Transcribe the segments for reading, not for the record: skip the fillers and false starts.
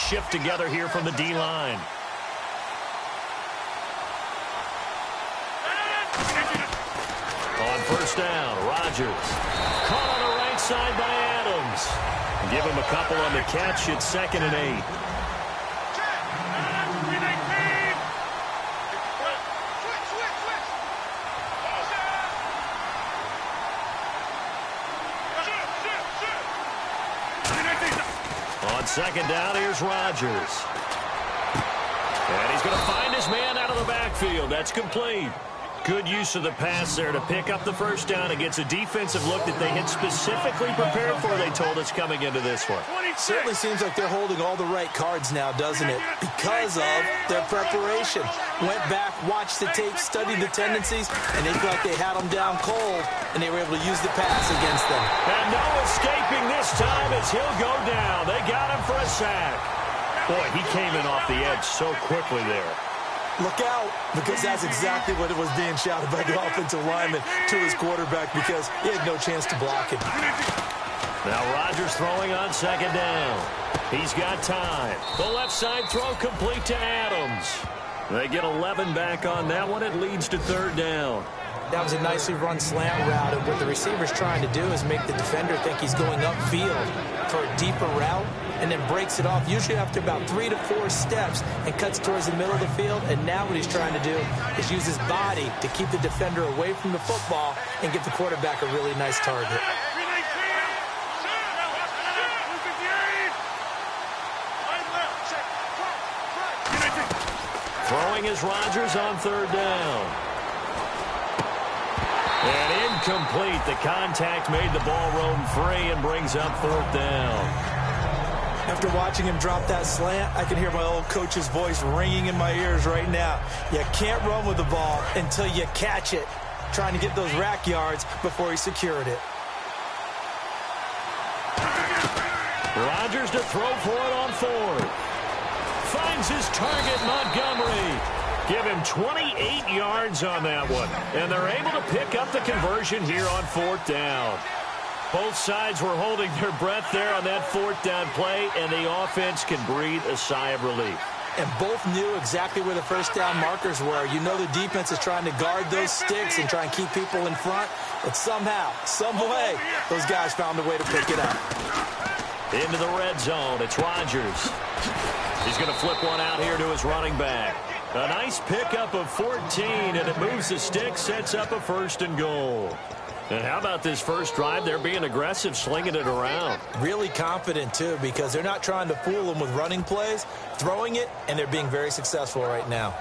shift together here from the D-line. On first down, Rodgers. Caught on the right side by Adams. Give him a couple on the catch. It's 2nd and 8. On 2nd down, here's Rodgers. And he's going to find his man out of the backfield. That's complete. Good use of the pass there to pick up the first down. It gets a defensive look that they had specifically prepared for, they told us, coming into this one. Certainly seems like they're holding all the right cards now, doesn't it? Because of their preparation. Went back, watched the tape, studied the tendencies, and they felt like they had them down cold, and they were able to use the pass against them. And no escaping this time as he'll go down. They got him for a sack. Boy, he came in off the edge so quickly there. Look out, because that's exactly what it was being shouted by the offensive lineman to his quarterback, because he had no chance to block it. Now Rodgers throwing on 2nd down. He's got time. The left side throw complete to Adams. They get 11 back on that one. It leads to 3rd down. That was a nicely run slant route, and what the receiver's trying to do is make the defender think he's going upfield for a deeper route, and then breaks it off, usually after about 3 to 4 steps, and cuts towards the middle of the field. And now what he's trying to do is use his body to keep the defender away from the football and give the quarterback a really nice target. Throwing is Rodgers on 3rd down. And incomplete. The contact made the ball roam free and brings up 4th down. After watching him drop that slant, I can hear my old coach's voice ringing in my ears right now. You can't run with the ball until you catch it. Trying to get those rack yards before he secured it. Rodgers to throw for it on 4th. Finds his target, Montgomery. Give him 28 yards on that one. And they're able to pick up the conversion here on 4th down. Both sides were holding their breath there on that 4th down play, and the offense can breathe a sigh of relief. And both knew exactly where the first down markers were. You know the defense is trying to guard those sticks and try and keep people in front. But somehow, some way, those guys found a way to pick it up. Into the red zone. It's Rodgers. He's going to flip one out here to his running back. A nice pickup of 14, and it moves the stick, sets up a 1st and goal. And how about this first drive? They're being aggressive, slinging it around. Really confident, too, because they're not trying to fool them with running plays, throwing it, and they're being very successful right now.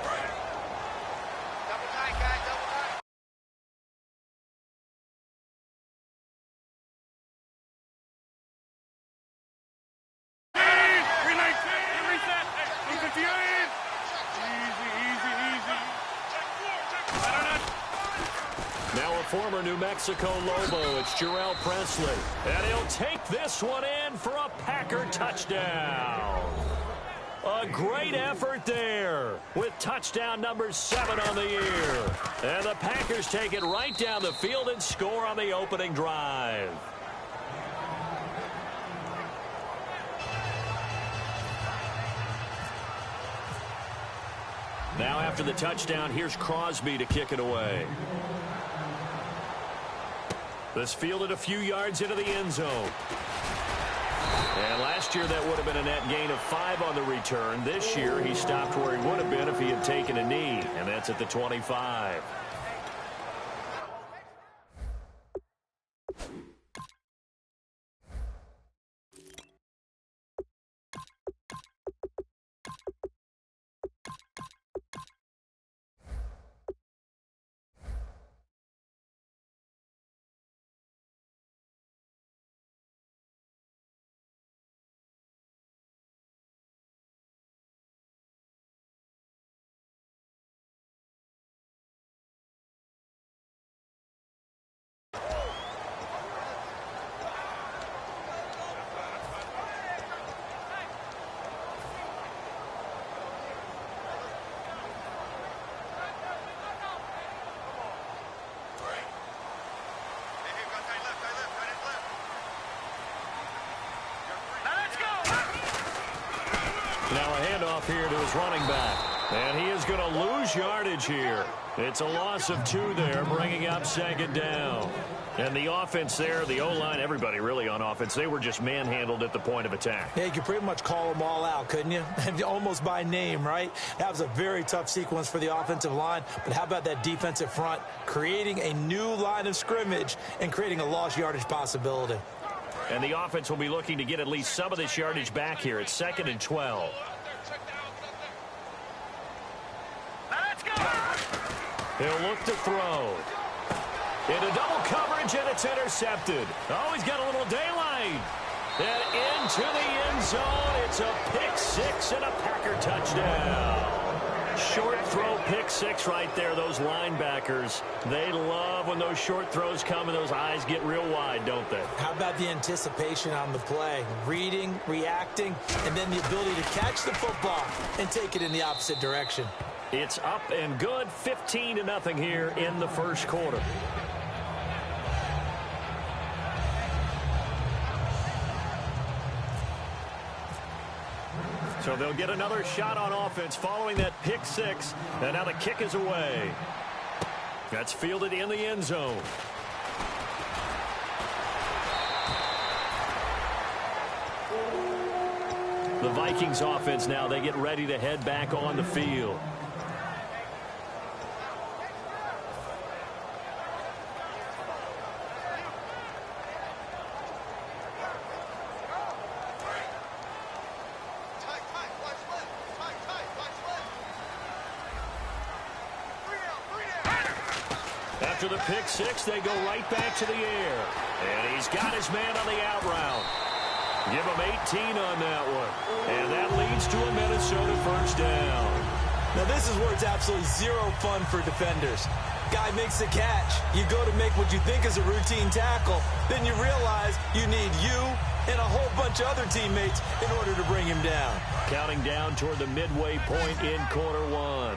Former New Mexico Lobo, it's Jarrell Presley. And he'll take this one in for a Packer touchdown. A great effort there with touchdown number 7 on the year. And the Packers take it right down the field and score on the opening drive. Now after the touchdown, here's Crosby to kick it away. This fielded a few yards into the end zone. And last year that would have been a net gain of 5 on the return. This year he stopped where he would have been if he had taken a knee, and that's at the 25. off here to his running back. And he is going to lose yardage here. It's a loss of 2 there, bringing up 2nd down. And the offense there, the O-line, everybody really on offense, they were just manhandled at the point of attack. Yeah, you could pretty much call them all out, couldn't you? Almost by name, right? That was a very tough sequence for the offensive line. But how about that defensive front creating a new line of scrimmage and creating a lost yardage possibility? And the offense will be looking to get at least some of this yardage back here. It's 2nd and 12. He'll look to throw. Into double coverage, and it's intercepted. Oh, he's got a little daylight. And into the end zone. It's a pick 6 and a Packer touchdown. Short throw, pick 6 right there. Those linebackers, they love when those short throws come and those eyes get real wide, don't they? How about the anticipation on the play? Reading, reacting, and then the ability to catch the football and take it in the opposite direction. It's up and good, 15-0 here in the first quarter. So they'll get another shot on offense following that pick 6. And now the kick is away. That's fielded in the end zone. The Vikings offense now, they get ready to head back on the field. After the pick 6, they go right back to the air. And he's got his man on the out route. Give him 18 on that one. And that leads to a Minnesota first down. Now this is where it's absolutely zero fun for defenders. Guy makes the catch. You go to make what you think is a routine tackle. Then you realize you need you and a whole bunch of other teammates in order to bring him down. Counting down toward the midway point in quarter 1.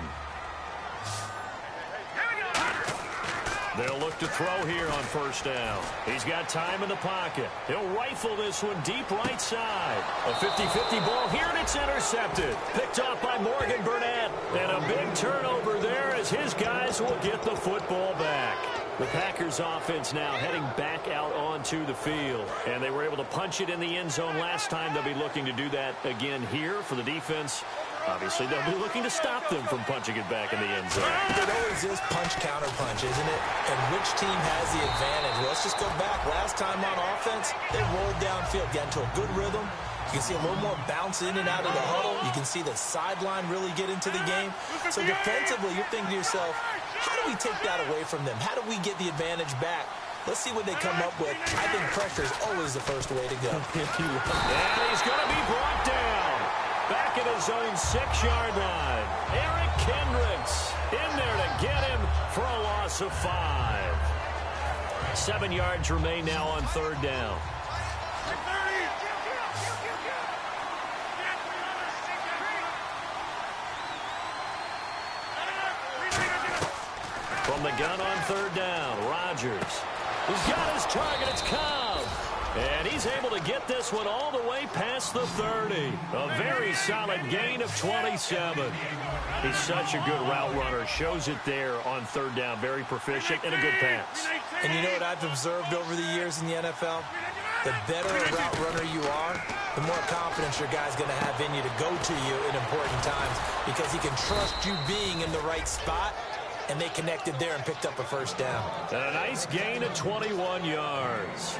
They'll look to throw here on first down. He's got time in the pocket. He'll rifle this one deep right side. A 50-50 ball here, and it's intercepted. Picked off by Morgan Burnett. And a big turnover there as his guys will get the football back. The Packers offense now heading back out onto the field. And they were able to punch it in the end zone last time. They'll be looking to do that again here for the defense. Obviously, they'll be looking to stop them from punching it back in the end zone. It always is punch-counter-punch, isn't it? And which team has the advantage? Well, let's just go back. Last time on offense, they rolled downfield, got into a good rhythm. You can see a little more bounce in and out of the huddle. You can see the sideline really get into the game. So defensively, you're thinking to yourself, how do we take that away from them? How do we get the advantage back? Let's see what they come up with. I think pressure is always the first way to go. And he's going to be brought down. Back at his own 6-yard line. Eric Kendricks in there to get him for a loss of 5. 7 yards remain now on third down. From the gun on third down, Rodgers. He's got his target. It's Cobb. And he's able to get this one all the way past the 30. A very solid gain of 27. He's such a good route runner. Shows it there on third down. Very proficient and a good pass. And you know what I've observed over the years in the NFL? The better a route runner you are, the more confidence your guy's going to have in you to go to you in important times because he can trust you being in the right spot. And they connected there and picked up a first down. And a nice gain of 21 yards.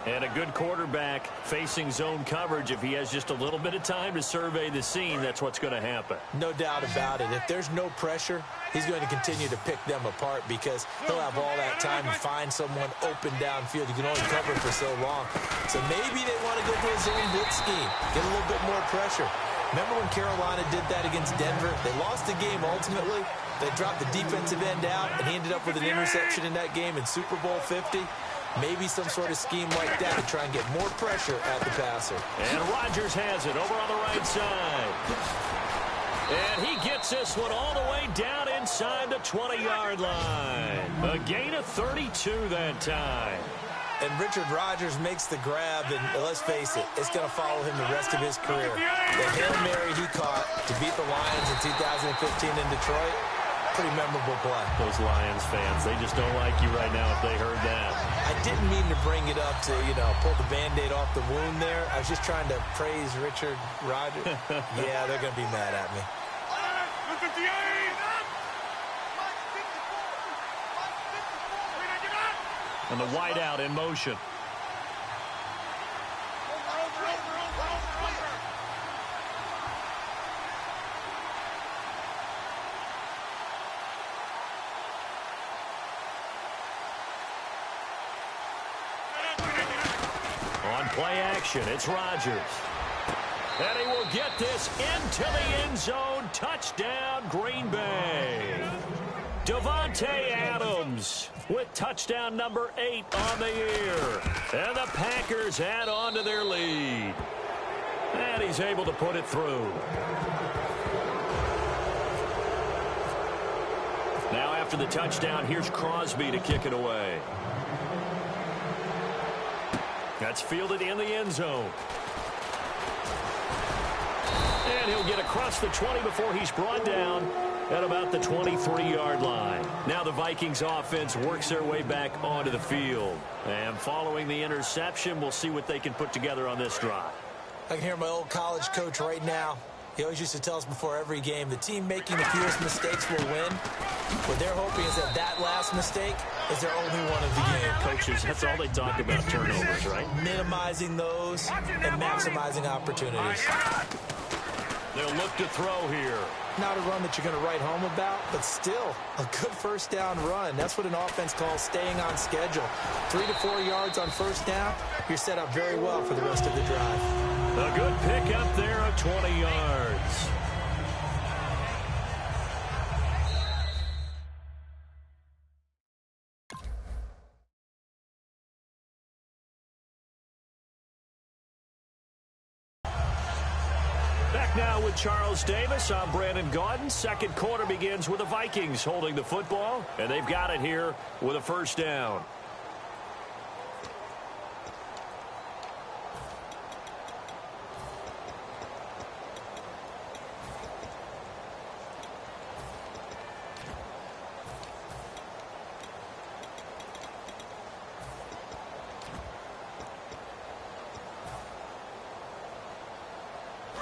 And a good quarterback facing zone coverage. If he has just a little bit of time to survey the scene, that's what's going to happen. No doubt about it. If there's no pressure, he's going to continue to pick them apart because he'll have all that time to find someone open downfield. You can only cover for so long. So maybe they want to go to a zone blitz scheme, get a little bit more pressure. Remember when Carolina did that against Denver? They lost the game ultimately. They dropped the defensive end out, and he ended up with an interception in that game in Super Bowl 50. Maybe some sort of scheme like that to try and get more pressure at the passer. And Rodgers has it over on the right side. And he gets this one all the way down inside the 20-yard line. A gain of 32 that time. And Richard Rodgers makes the grab, and let's face it, it's going to follow him the rest of his career. The Hail Mary he caught to beat the Lions in 2015 in Detroit, pretty memorable play. Those Lions fans, they just don't like you right now if they heard that. I didn't mean to bring it up to, pull the Band-Aid off the wound there. I was just trying to praise Richard Rodgers. Yeah, they're going to be mad at me. And the wideout in motion. On play action, it's Rodgers. And he will get this into the end zone. Touchdown, Green Bay. Davante Adams with touchdown number 8 on the year. And the Packers add on to their lead. And he's able to put it through. Now after the touchdown, here's Crosby to kick it away. That's fielded in the end zone. And he'll get across the 20 before he's brought down at about the 23-yard line. Now the Vikings offense works their way back onto the field. And following the interception, we'll see what they can put together on this drive. I can hear my old college coach right now. He always used to tell us before every game, the team making the fewest mistakes will win. What they're hoping is that last mistake is their only one of the game. Coaches, that's all they talk about, turnovers, right? Minimizing those and maximizing opportunities. They'll look to throw here. Not a run that you're going to write home about, but still a good first down run. That's what an offense calls staying on schedule. 3 to 4 yards on first down, you're set up very well for the rest of the drive. A good pick up there of 20 yards. Now with Charles Davis, I'm Brandon Gaudin. Second quarter begins with the Vikings holding the football, and they've got it here with a first down.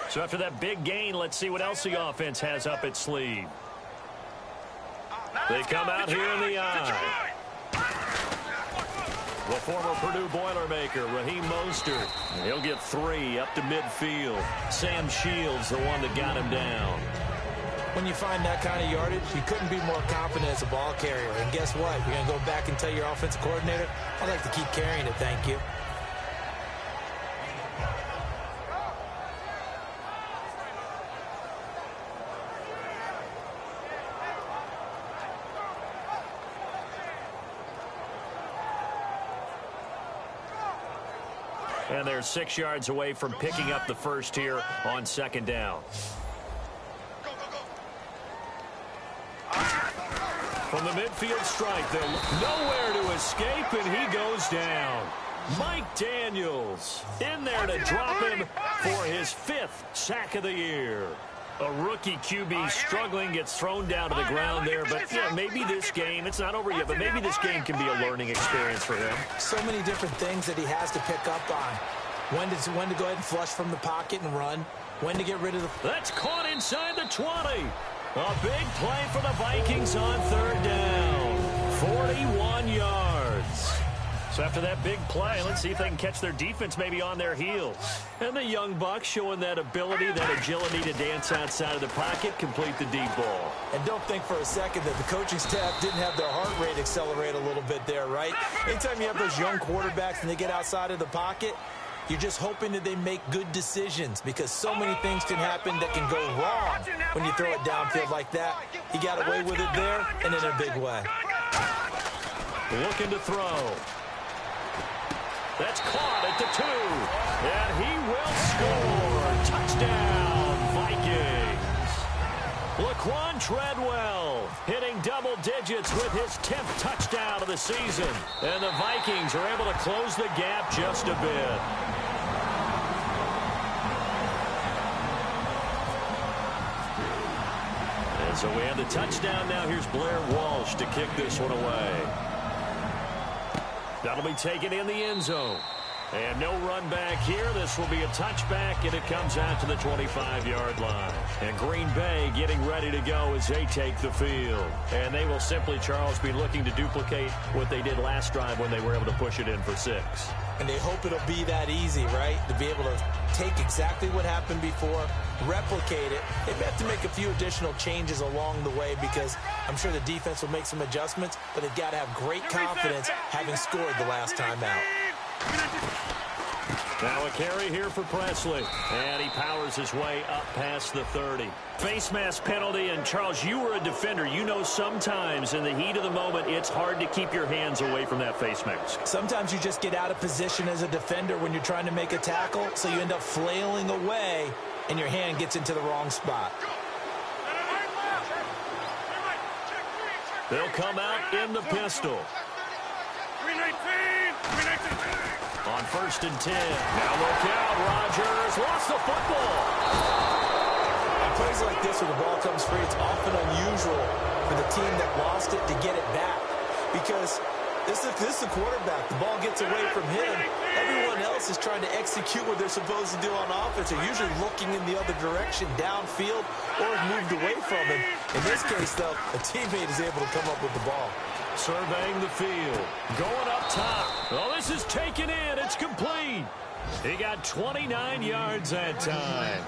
So after that big gain, let's see what else the offense has up its sleeve. They come out here in the eye. The former Purdue Boilermaker, Raheem Mostert. He'll get 3 up to midfield. Sam Shields, the one that got him down. When you find that kind of yardage, you couldn't be more confident as a ball carrier. And guess what? You're going to go back and tell your offensive coordinator, I'd like to keep carrying it, thank you. And they're 6 yards away from picking up the first here on second down. From the midfield strike, they'll nowhere to escape, and he goes down. Mike Daniels in there to drop him for his 5th sack of the year. A rookie QB struggling, gets thrown down to the ground there. But, yeah, maybe this game, it's not over yet, but maybe this game can be a learning experience for him. So many different things that he has to pick up on. When to go ahead and flush from the pocket and run. When to get rid of the... That's caught inside the 20. A big play for the Vikings on third down. 41 yards. So after that big play, let's see if they can catch their defense maybe on their heels. And the young Bucks showing that ability, that agility to dance outside of the pocket, complete the deep ball. And don't think for a second that the coaching staff didn't have their heart rate accelerate a little bit there, right? Anytime you have those young quarterbacks and they get outside of the pocket, you're just hoping that they make good decisions because so many things can happen that can go wrong when you throw it downfield like that. He got away with it there and in a big way. Looking to throw. That's caught at the 2. And he will score. Touchdown, Vikings. Laquan Treadwell hitting double double digits with his 10th touchdown of the season. And the Vikings are able to close the gap just a bit. And so we have the touchdown. Now here's Blair Walsh to kick this one away. That'll be taken in the end zone. And no run back here. This will be a touchback, and it comes out to the 25-yard line. And Green Bay getting ready to go as they take the field. And they will simply, Charles, be looking to duplicate what they did last drive when they were able to push it in for 6. And they hope it'll be that easy, right? To be able to take exactly what happened before, replicate it. They may have to make a few additional changes along the way because I'm sure the defense will make some adjustments, but they've got to have great confidence having scored the last time out. Now a carry here for Presley. And he powers his way up past the 30. Face mask penalty. And, Charles, you were a defender. You know sometimes in the heat of the moment it's hard to keep your hands away from that face mask. Sometimes you just get out of position as a defender when you're trying to make a tackle, so you end up flailing away, and your hand gets into the wrong spot. They'll come out in the pistol. On 1st and 10. Now look out. Rodgers lost the football. On plays like this where the ball comes free, it's often unusual for the team that lost it to get it back. Because this is the quarterback. The ball gets away from him. Everyone else is trying to execute what they're supposed to do on offense. They're usually looking in the other direction, downfield, or have moved away from him. In this case, though, a teammate is able to come up with the ball. Surveying the field. Going up top. Oh, this is taken in. It's complete. He got 29 yards that time.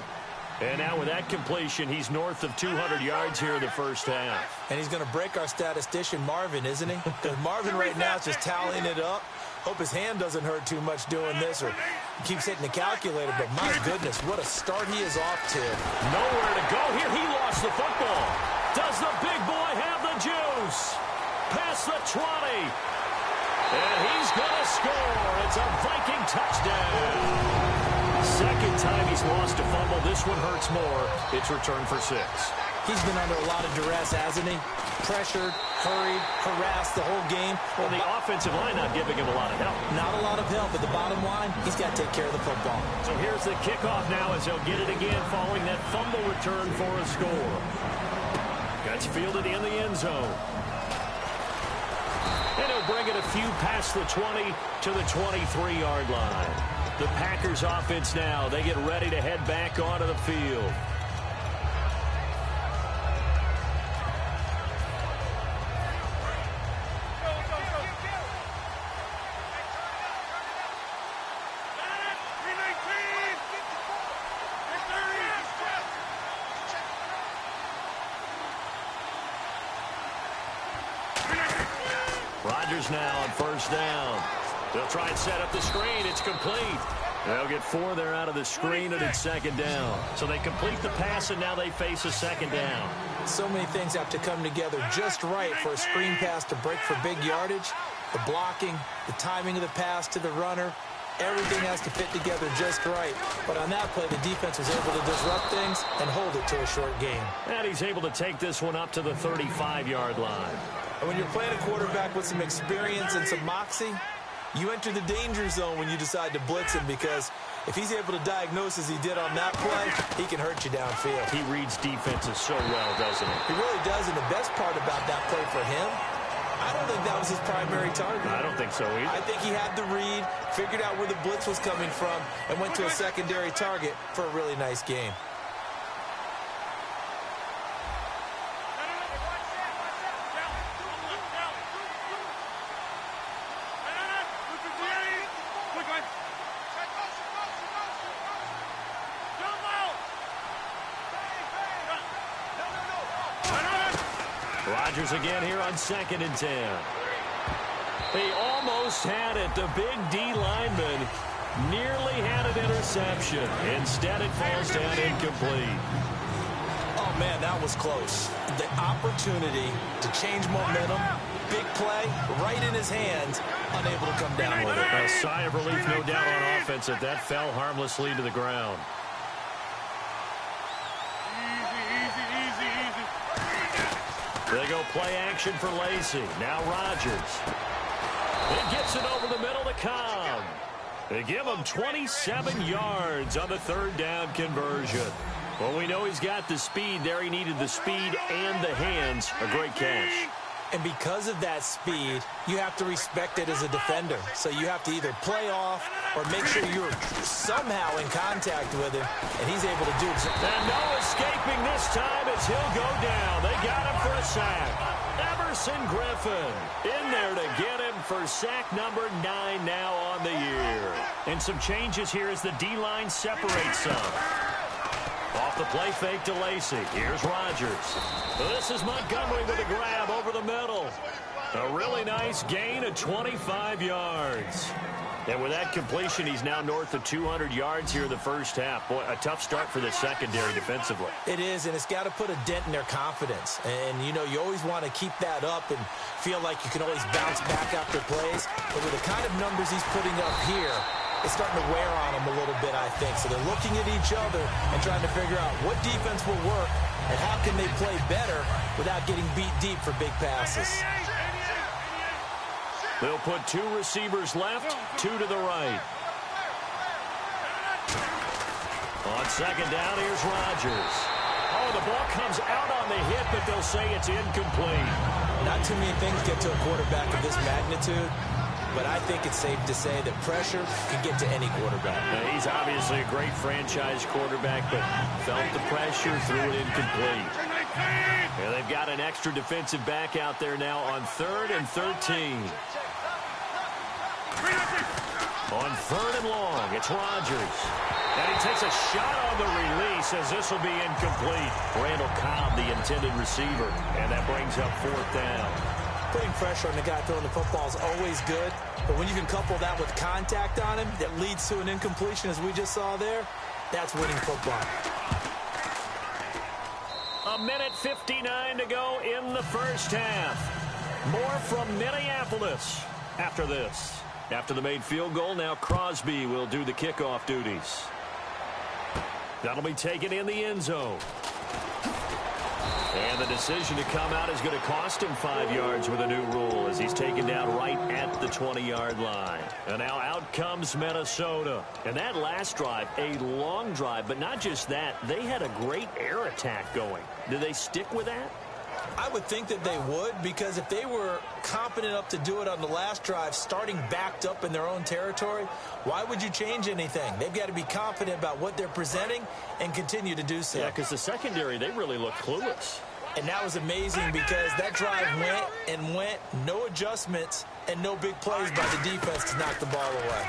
And now with that completion, he's north of 200 yards here in the first half. And he's going to break our statistician, Marvin, isn't he? Because Marvin right now is just tallying it up. Hope his hand doesn't hurt too much doing this or keeps hitting the calculator. But my goodness, what a start he is off to. Nowhere to go here. He lost the football. Does the big boy have the juice? Past the 20. And he's going to score. It's a Viking touchdown. Second time he's lost a fumble. This one hurts more. It's returned for 6. He's been under a lot of duress, hasn't he? Pressured, hurried, harassed the whole game. Well, the offensive line not giving him a lot of help. Not a lot of help, but the bottom line, he's got to take care of the football. So here's the kickoff now as he'll get it again following that fumble return for a score. Gets fielded in the end zone. And he'll bring it a few past the 20 to the 23-yard line. The Packers offense now, they get ready to head back onto the field. Rodgers now on 1st down. They'll try and set up the screen. It's complete. They'll get 4 there out of the screen, and it's 2nd down. So they complete the pass, and now they face a 2nd down. So many things have to come together just right for a screen pass to break for big yardage. The blocking, the timing of the pass to the runner, everything has to fit together just right. But on that play, the defense was able to disrupt things and hold it to a short game. And he's able to take this one up to the 35-yard line. And when you're playing a quarterback with some experience and some moxie, you enter the danger zone when you decide to blitz him, because if he's able to diagnose as he did on that play, he can hurt you downfield. He reads defenses so well, doesn't he? He really does, and the best part about that play for him, I don't think that was his primary target. I don't think so either. I think he had the read, figured out where the blitz was coming from, and went to a secondary target for a really nice game. Rodgers again here on 2nd and 10. They almost had it. The big D lineman nearly had an interception. Instead, it falls down incomplete. Oh, man, that was close. The opportunity to change momentum, big play, right in his hands, unable to come down with it. A sigh of relief, no doubt, on offense that that fell harmlessly to the ground. They go play action for Lacey. Now Rodgers. He gets it over the middle to Cobb. They give him 27 yards on the third down conversion. Well, we know he's got the speed there. He needed the speed and the hands. A great catch. And because of that speed, you have to respect it as a defender. So you have to either play off or make sure you're somehow in contact with him, and he's able to do it. And no escaping this time as he'll go down. They got him for a sack. Everson Griffin in there to get him for sack number 9 now on the year. And some changes here as the D-line separates some. Off the play fake to Lacey. Here's Rodgers. This is Montgomery with a grab over the middle. A really nice gain of 25 yards. And with that completion, he's now north of 200 yards here in the first half. Boy, a tough start for the secondary defensively. It is, and it's got to put a dent in their confidence. And, you know, you always want to keep that up and feel like you can always bounce back after plays. But with the kind of numbers he's putting up here, it's starting to wear on them a little bit, I think. So they're looking at each other and trying to figure out what defense will work and how can they play better without getting beat deep for big passes. They'll put 2 receivers left, 2 to the right. On second down, here's Rodgers. Oh, the ball comes out on the hit, but they'll say it's incomplete. Not too many things get to a quarterback of this magnitude, but I think it's safe to say that pressure can get to any quarterback. Now, he's obviously a great franchise quarterback, but felt the pressure, threw it incomplete. And they've got an extra defensive back out there now on 3rd and 13. On 3rd and long, it's Rodgers. And he takes a shot on the release as this will be incomplete. Randall Cobb, the intended receiver, and that brings up 4th down. Putting pressure on the guy throwing the football is always good, but when you can couple that with contact on him that leads to an incompletion, as we just saw there, that's winning football. A minute 59 to go in the first half. More from Minneapolis after this. After the made field goal, now Crosby will do the kickoff duties. That'll be taken in the end zone. And the decision to come out is going to cost him 5 yards with a new rule as he's taken down right at the 20-yard line. And now out comes Minnesota. And that last drive, a long drive, but not just that, they had a great air attack going. Do they stick with that? I would think that they would, because if they were competent enough to do it on the last drive, starting backed up in their own territory, why would you change anything? They've got to be confident about what they're presenting and continue to do so. Yeah, because the secondary, they really look clueless. And that was amazing because that drive went and went, no adjustments, and no big plays by the defense to knock the ball away.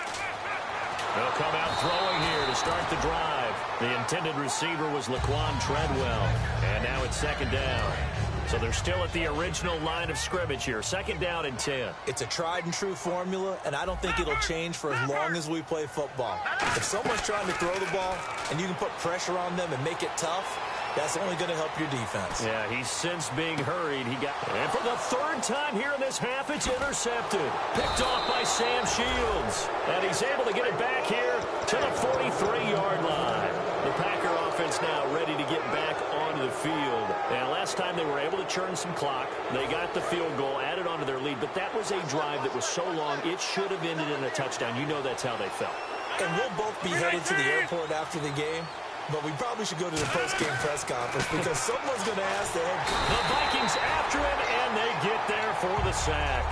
They'll come out throwing here to start the drive. The intended receiver was Laquan Treadwell, and now it's 2nd down. So they're still at the original line of scrimmage here. 2nd down and 10. It's a tried and true formula, and I don't think it'll change for as long as we play football. If someone's trying to throw the ball and you can put pressure on them and make it tough, that's only going to help your defense. Yeah, he's since being hurried. And for the 3rd time here in this half, it's intercepted. Picked off by Sam Shields. And he's able to get it back here to the 43-yard line. The Packer offense now ready to get back onto the field. And last time they were able to churn some clock. They got the field goal, added onto their lead. But that was a drive that was so long, it should have ended in a touchdown. You know that's how they felt. And we'll both be headed to the airport after the game. But we probably should go to the post-game press conference because someone's going to ask the head coach. The Vikings after him, and they get there for the sack.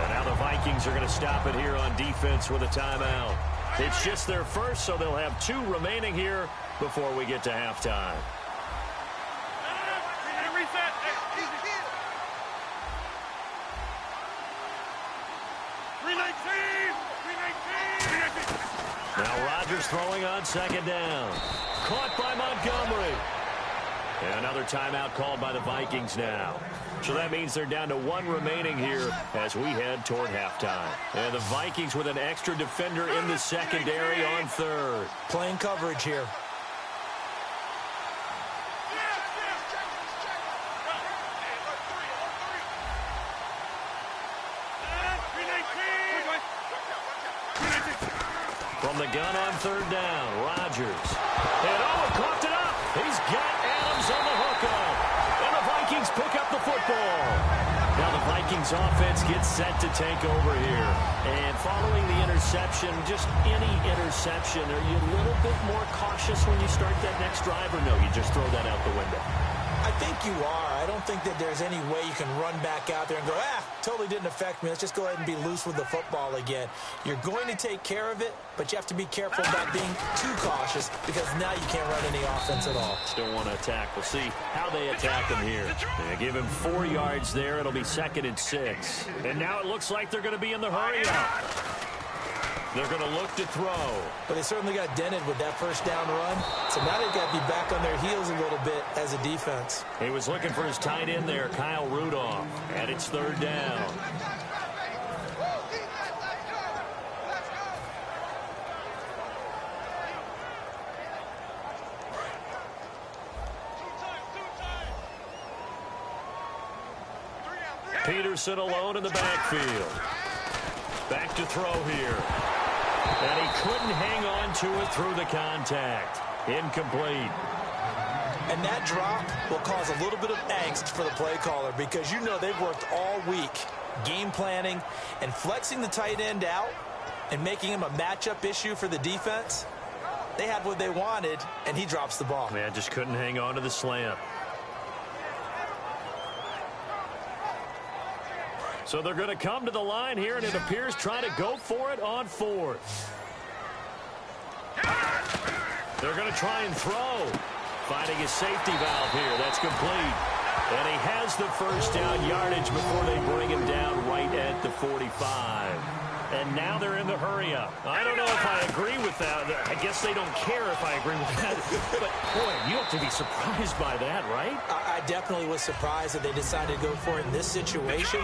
And now the Vikings are going to stop it here on defense with a timeout. It's just their first, so they'll have 2 remaining here before we get to halftime. Now Rodgers throwing on 2nd down. Caught by Montgomery. And another timeout called by the Vikings now. So that means they're down to 1 remaining here as we head toward halftime. And the Vikings with an extra defender in the secondary on 3rd. Playing coverage here. From the gun on 3rd down, Rodgers. And Owen coughed it up. He's got Adams on the hookup. And the Vikings pick up the Vikings offense gets set to take over here. And following the interception, just any interception, are you a little bit more cautious when you start that next drive, or no, you just throw that out the window? I think you are. I don't think that there's any way you can run back out there and go, totally didn't affect me. Let's just go ahead and be loose with the football again. You're going to take care of it, but you have to be careful about being too cautious because now you can't run any offense at all. Still want to attack. We'll see how they attack him here. They give him 4 yards there. It'll be 2nd and 6. And now it looks like they're going to be in the hurry up. They're going to look to throw. But they certainly got dented with that first down run. So now they've got to be back on their heels a little bit as a defense. He was looking for his tight end there, Kyle Rudolph. And it's 3rd down. Peterson alone in the backfield. Back to throw here. And he couldn't hang on to it through the contact. Incomplete. And that drop will cause a little bit of angst for the play caller because you know they've worked all week game planning and flexing the tight end out and making him a matchup issue for the defense. They had what they wanted, and he drops the ball. Man, just couldn't hang on to the slant. So they're going to come to the line here, and it appears trying to go for it on 4th. They're going to try and throw. Finding his safety valve here. That's complete. And he has the first down yardage before they bring him down right at the 45. And now they're in the hurry up. I don't know if I agree with that. I guess they don't care if I agree with that. But, boy, you have to be surprised by that, right? I definitely was surprised that they decided to go for it in this situation.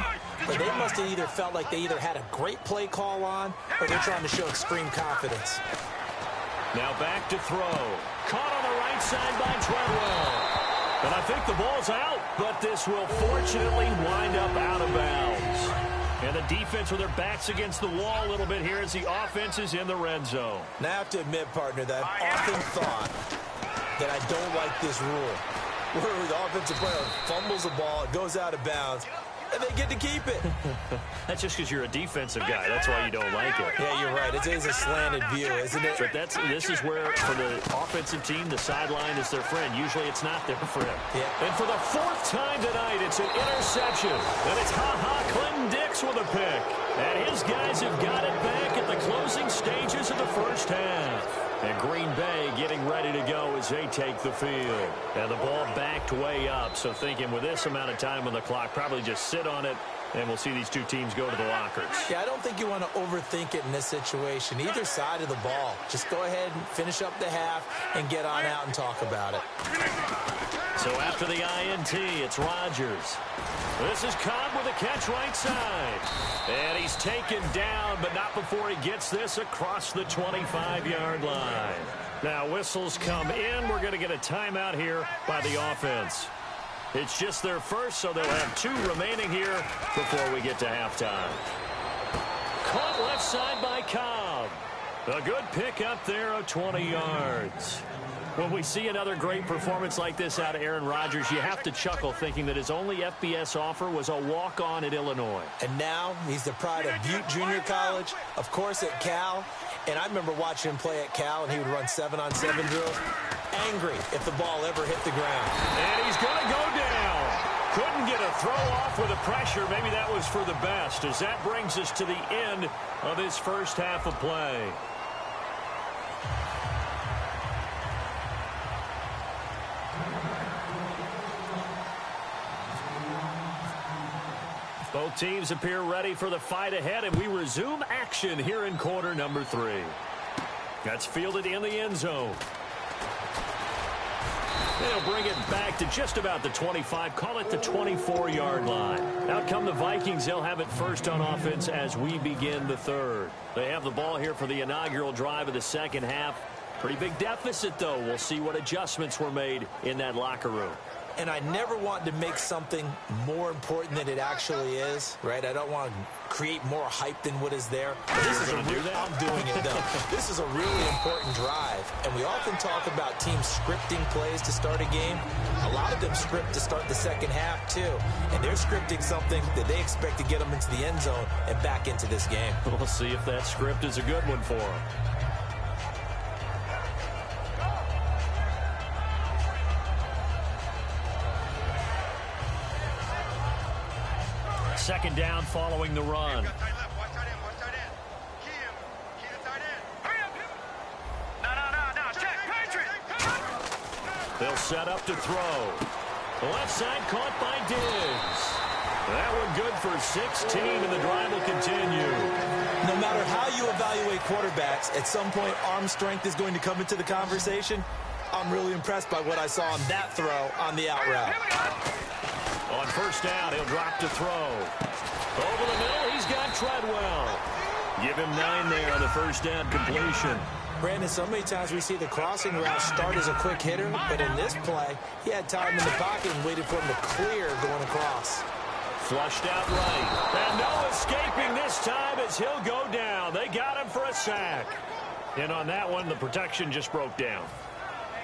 But they must have either felt like they either had a great play call on or they're trying to show extreme confidence. Now back to throw. Caught on the right side by Treadwell. And I think the ball's out, but this will fortunately wind up out of bounds. And the defense with their backs against the wall a little bit here as the offense is in the red zone. Now I have to admit, partner, that I've often thought that I don't like this rule. Where the offensive player fumbles the ball, it goes out of bounds, and they get to keep it. That's just because you're a defensive guy. That's why you don't like it. Yeah, you're right. It is a slanted view, isn't it? But this is where, for the offensive team, the sideline is their friend. Usually it's not their friend. Yeah. And for the 4th time tonight, it's an interception. And it's Clinton Dix with a pick. And his guys have got it back at the closing stages of the first half. And Green Bay getting ready to go as they take the field. And the ball backed way up. So thinking with this amount of time on the clock, probably just sit on it, and we'll see these two teams go to the lockers. Yeah, I don't think you want to overthink it in this situation. Either side of the ball. Just go ahead and finish up the half and get on out and talk about it. So after the INT, it's Rodgers. This is Cobb with a catch right side. And he's taken down, but not before he gets this across the 25-yard line. Now whistles come in. We're going to get a timeout here by the offense. It's just their first, so they'll have 2 remaining here before we get to halftime. Caught left side by Cobb. A good pick up there of 20 yards. When we see another great performance like this out of Aaron Rodgers, you have to chuckle thinking that his only FBS offer was a walk-on at Illinois. And now he's the pride of Butte Junior College, of course at Cal. And I remember watching him play at Cal, and he would run 7-on-7 drills. Angry if the ball ever hit the ground. And he's going to go down. Couldn't get a throw off with the pressure. Maybe that was for the best, as that brings us to the end of his first half of play. Both teams appear ready for the fight ahead, and we resume action here in quarter number 3. That's fielded in the end zone. They'll bring it back to just about the 25, call it the 24-yard line. Out come the Vikings. They'll have it first on offense as we begin the 3rd. They have the ball here for the inaugural drive of the second half. Pretty big deficit, though. We'll see what adjustments were made in that locker room. And I never want to make something more important than it actually is, right? I don't want to create more hype than what is there. But this is I'm doing it, though. This is a really important drive. And we often talk about teams scripting plays to start a game. A lot of them script to start the second half, too. And they're scripting something that they expect to get them into the end zone and back into this game. We'll see if that script is a good one for them. Second down following the run. They'll set up to throw. The left side caught by Diggs. That one good for 16, and the drive will continue. No matter how you evaluate quarterbacks, at some point arm strength is going to come into the conversation. I'm really impressed by what I saw on that throw on the out route. On first down, he'll drop to throw. Over the middle, he's got Treadwell. Give him 9 there on the first down completion. Brandon, so many times we see the crossing route start as a quick hitter, but in this play, he had time in the pocket and waited for him to clear going across. Flushed out right. And no escaping this time as he'll go down. They got him for a sack. And on that one, the protection just broke down.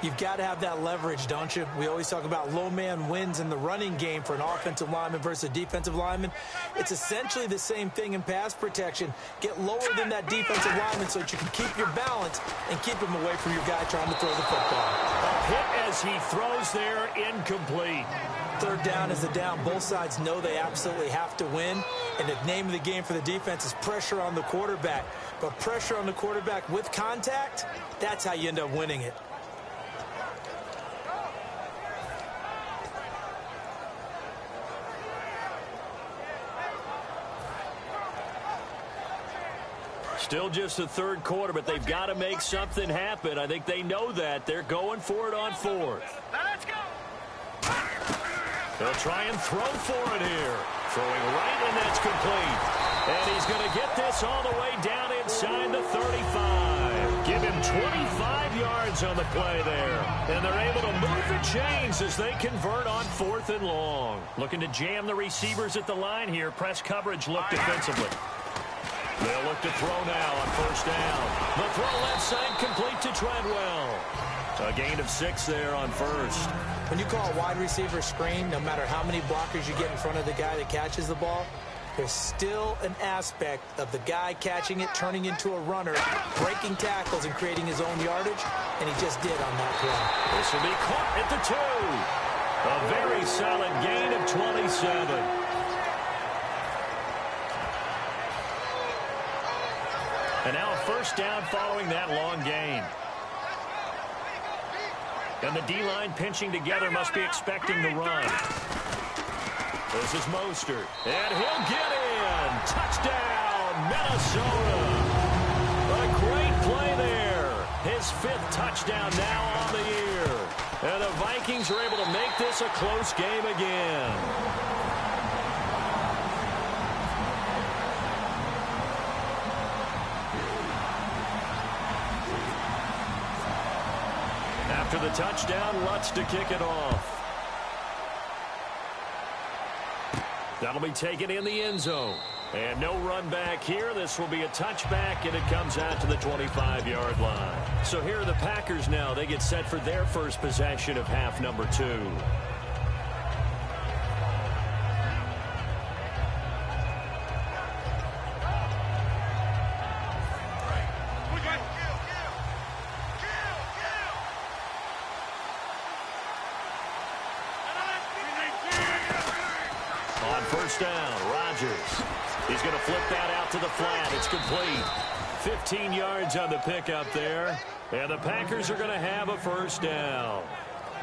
You've got to have that leverage, don't you? We always talk about low man wins in the running game for an offensive lineman versus a defensive lineman. It's essentially the same thing in pass protection. Get lower than that defensive lineman so that you can keep your balance and keep him away from your guy trying to throw the football. A hit as he throws there, incomplete. Third down is the down. Both sides know they absolutely have to win. And the name of the game for the defense is pressure on the quarterback. But pressure on the quarterback with contact, that's how you end up winning it. Still just the third quarter, but they've got to make something happen. I think they know that. They're going for it on fourth. Let's go. They'll try and throw for it here. Throwing right, and that's complete. And he's going to get this all the way down inside the 35. Give him 25 yards on the play there. And they're able to move the chains as they convert on 4th and long. Looking to jam the receivers at the line here. Press coverage look defensively. They'll look to throw now on first down. The throw left side complete to Treadwell. A gain of 6 there on first. When you call a wide receiver screen, no matter how many blockers you get in front of the guy that catches the ball, there's still an aspect of the guy catching it, turning into a runner, breaking tackles and creating his own yardage, and he just did on that play. This will be caught at the 2. A very solid gain of 27. And now a first down following that long gain. And the D-line pinching together must be expecting the run. This is Mostert. And he'll get in. Touchdown, Minnesota. A great play there. His 5th touchdown now on the year. And the Vikings are able to make this a close game again. After the touchdown, Lutz to kick it off. That'll be taken in the end zone. And no run back here. This will be a touchback, and it comes out to the 25-yard line. So here are the Packers now. They get set for their first possession of half number 2. First down, Rodgers. He's going to flip that out to the flat. It's complete. 15 yards on the pickup there. And the Packers are going to have a first down.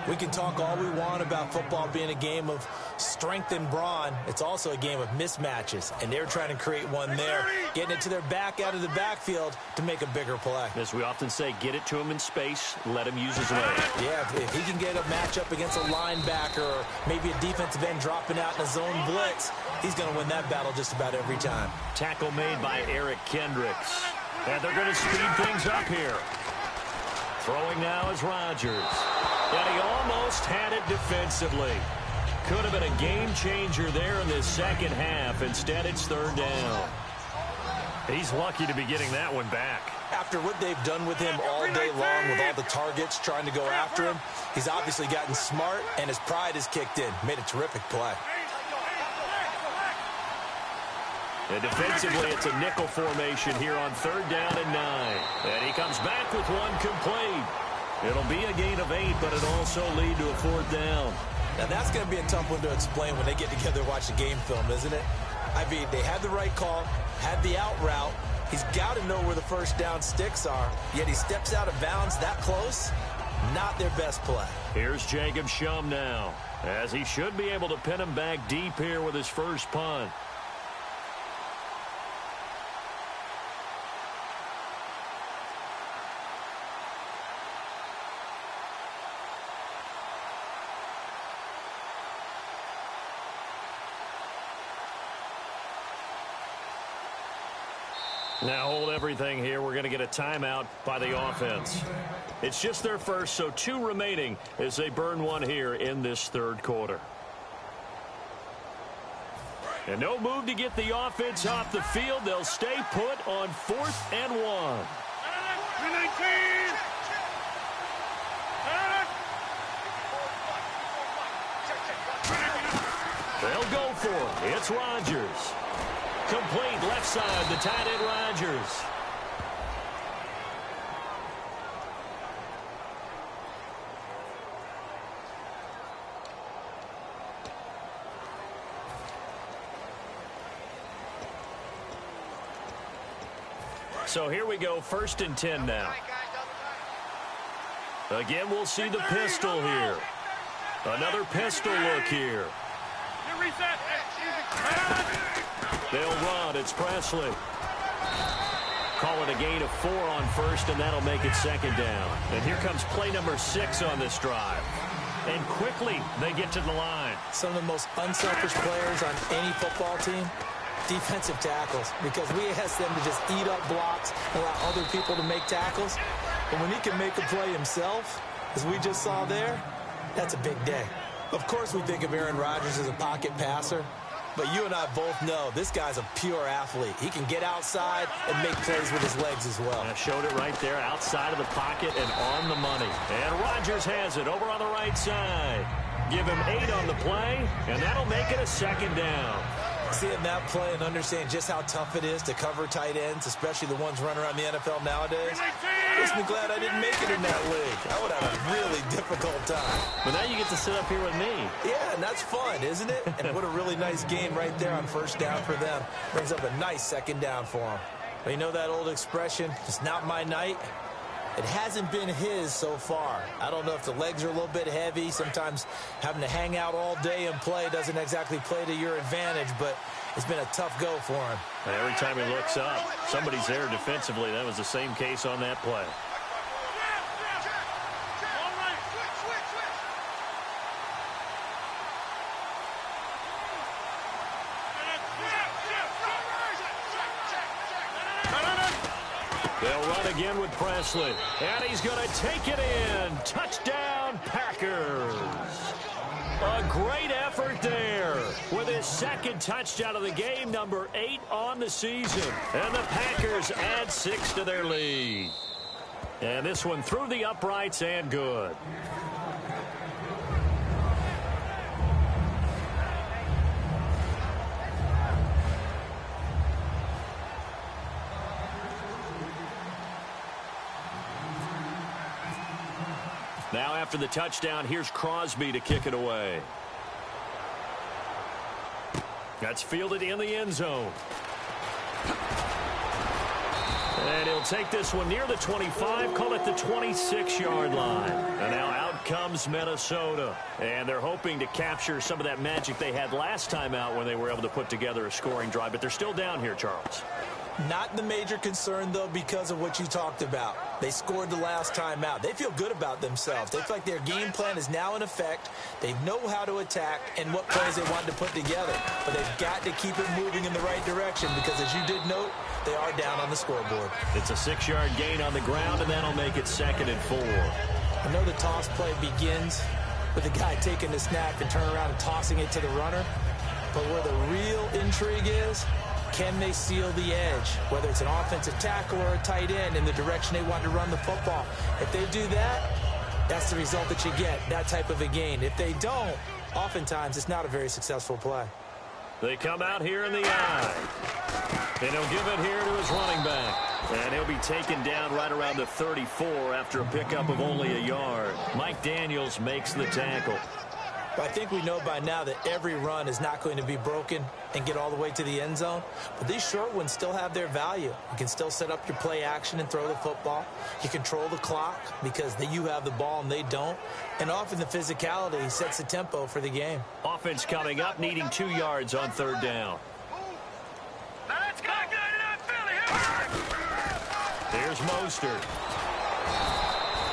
We can talk all we want about football being a game of strength and brawn. It's also a game of mismatches, and they're trying to create one there, getting it to their back out of the backfield to make a bigger play. As we often say, get it to him in space, let him use his leg. Yeah, if he can get a matchup against a linebacker or maybe a defensive end dropping out in a zone blitz, he's going to win that battle just about every time. Tackle made by Eric Kendricks. And they're going to speed things up here. Throwing now is Rodgers. And he almost had it defensively. Could have been a game changer there in this second half. Instead, it's third down. He's lucky to be getting that one back. After what they've done with him all day long with all the targets trying to go after him, he's obviously gotten smart, and his pride has kicked in. Made a terrific play. And defensively, it's a nickel formation here on 3rd down and 9. And he comes back with one complete. It'll be a gain of 8, but it'll also lead to a 4th down. Now, that's going to be a tough one to explain when they get together and watch the game film, isn't it? I mean, they had the right call, had the out route. He's got to know where the first down sticks are, yet he steps out of bounds that close. Not their best play. Here's Jacob Shum now, as he should be able to pin him back deep here with his first punt. Now hold everything here. We're going to get a timeout by the offense. It's just their first, so 2 remaining as they burn one here in this 3rd quarter. And no move to get the offense off the field. They'll stay put on 4th and 1. They'll go for it. It's Rodgers. Complete left side, the tight end Rodgers. So here we go, 1st and 10 now. Again, we'll see the pistol here. Another pistol look here. They'll run. It's Presley. Call it a gain of 4 on 1st, and that'll make it 2nd down. And here comes play number 6 on this drive. And quickly, they get to the line. Some of the most unselfish players on any football team, defensive tackles, because we ask them to just eat up blocks, allow other people to make tackles. But when he can make a play himself, as we just saw there, that's a big day. Of course, we think of Aaron Rodgers as a pocket passer, but you and I both know this guy's a pure athlete. He can get outside and make plays with his legs as well. I showed it right there, outside of the pocket and on the money. And Rodgers has it over on the right side. Give him 8 on the play, and that'll make it a 2nd down. Seeing that play and understanding just how tough it is to cover tight ends, especially the ones running around the NFL nowadays, makes me glad I didn't make it in that league. I would have a really difficult time. But now you get to sit up here with me. Yeah, and that's fun, isn't it? And what a really nice game right there on 1st down for them. Brings up a nice 2nd down for them. But you know that old expression, it's not my night? It hasn't been his so far. I don't know if the legs are a little bit heavy. Sometimes having to hang out all day and play doesn't exactly play to your advantage, but it's been a tough go for him. And every time he looks up, somebody's there defensively. That was the same case on that play. They'll run again with Presley. And he's going to take it in. Touchdown, Packers. A great effort there with his 2nd touchdown of the game, number 8 on the season. And the Packers add 6 to their lead. And this one through the uprights and good. Now after the touchdown, here's Crosby to kick it away. That's fielded in the end zone. And he'll take this one near the 25, call it the 26-yard line. And now out comes Minnesota. And they're hoping to capture some of that magic they had last time out when they were able to put together a scoring drive. But they're still down here, Charles. Not the major concern, though, because of what you talked about. They scored the last time out. They feel good about themselves. They feel like their game plan is now in effect. They know how to attack and what plays they want to put together. But they've got to keep it moving in the right direction because, as you did note, they are down on the scoreboard. It's a 6-yard gain on the ground, and that'll make it 2nd and 4. I know the toss play begins with the guy taking the snap and turning around and tossing it to the runner. But where the real intrigue is Can they seal the edge, whether it's an offensive tackle or a tight end, in the direction they want to run the football? If they do that, that's the result that you get, that type of a gain. If they don't, oftentimes it's not a very successful play. They come out here in the eye. And he'll give it here to his running back. And he'll be taken down right around the 34 after a pickup of only a yard. Mike Daniels makes the tackle. I think we know by now that every run is not going to be broken and get all the way to the end zone. But these short ones still have their value. You can still set up your play action and throw the football. You control the clock because you have the ball and they don't. And often the physicality sets the tempo for the game. Offense coming up, needing 2 yards on third down. Here's Mostert.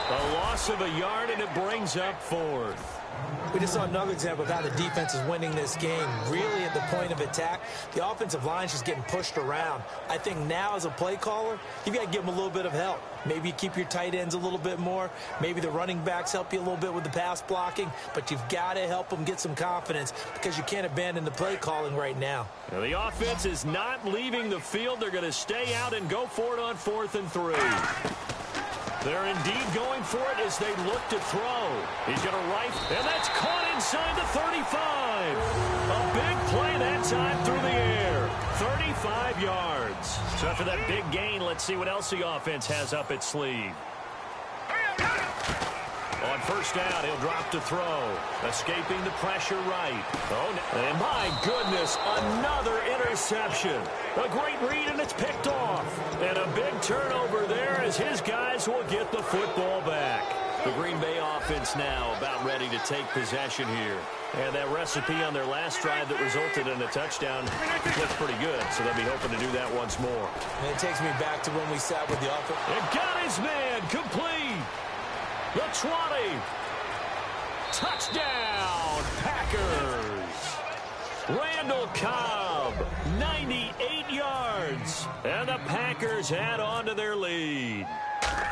A loss of a yard, and it brings up fourth. We just saw another example of how the defense is winning this game. Really at the point of attack, the offensive line's just getting pushed around. I think now as a play caller, you've got to give them a little bit of help. Maybe you keep your tight ends a little bit more. Maybe the running backs help you a little bit with the pass blocking. But you've got to help them get some confidence because you can't abandon the play calling right now. Now the offense is not leaving the field. They're going to stay out and go for it on 4th and 3. They're indeed going for it as they look to throw. He's going to rifle, and that's caught inside the 35. A big play that time through the air. 35 yards. So after that big gain, let's see what else the offense has up its sleeve. On first down, he'll drop to throw. Escaping the pressure right. Oh, and my goodness, another interception. A great read, and it's picked off. And a big turnover there as his guys will get the football back. The Green Bay offense now about ready to take possession here. And that recipe on their last drive that resulted in a touchdown looks pretty good, so they'll be hoping to do that once more. And it takes me back to when we sat with the offense. It got his man complete. The 20. Touchdown, Packers. Randall Cobb, 98 yards. And the Packers add on to their lead.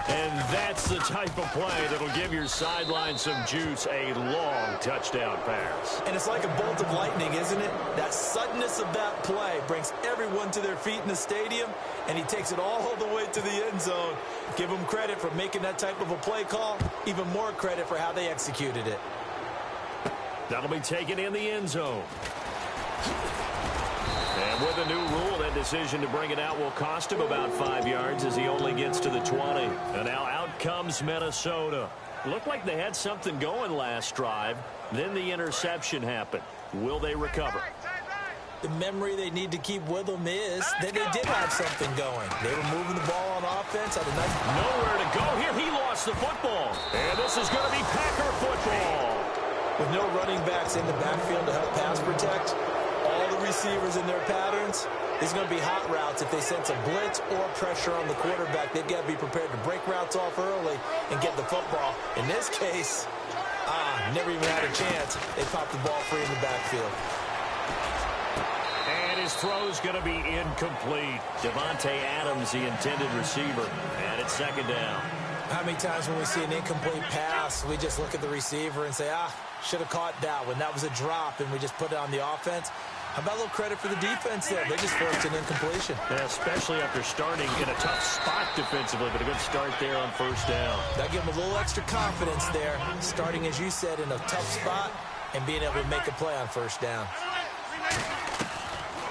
And that's the type of play that'll give your sideline some juice, a long touchdown pass. And it's like a bolt of lightning, isn't it? That suddenness of that play brings everyone to their feet in the stadium, and he takes it all the way to the end zone. Give him credit for making that type of a play call, even more credit for how they executed it. That'll be taken in the end zone. And with a new rule, that decision to bring it out will cost him about 5 yards as he only gets to the 20. And now out comes Minnesota. Looked like they had something going last drive. Then the interception happened. Will they recover? The memory they need to keep with them is that they did have something going. They were moving the ball on offense. Had a nice... Nowhere to go here. He lost the football. And this is going to be Packer football. With no running backs in the backfield to help pass protect, all the receivers in their patterns, there's going to be hot routes. If they sense a blitz or pressure on the quarterback, they've got to be prepared to break routes off early and get the football. In this case, never even had a chance. They popped the ball free in the backfield. And his throw's going to be incomplete. Devontae Adams, the intended receiver. And it's second down. How many times when we see an incomplete pass, we just look at the receiver and say, should have caught that one. That was a drop, and we just put it on the offense. How about a little credit for the defense there? They just forced an incompletion. Yeah, especially after starting in a tough spot defensively, but a good start there on first down. That gave them a little extra confidence there, starting, as you said, in a tough spot and being able to make a play on first down.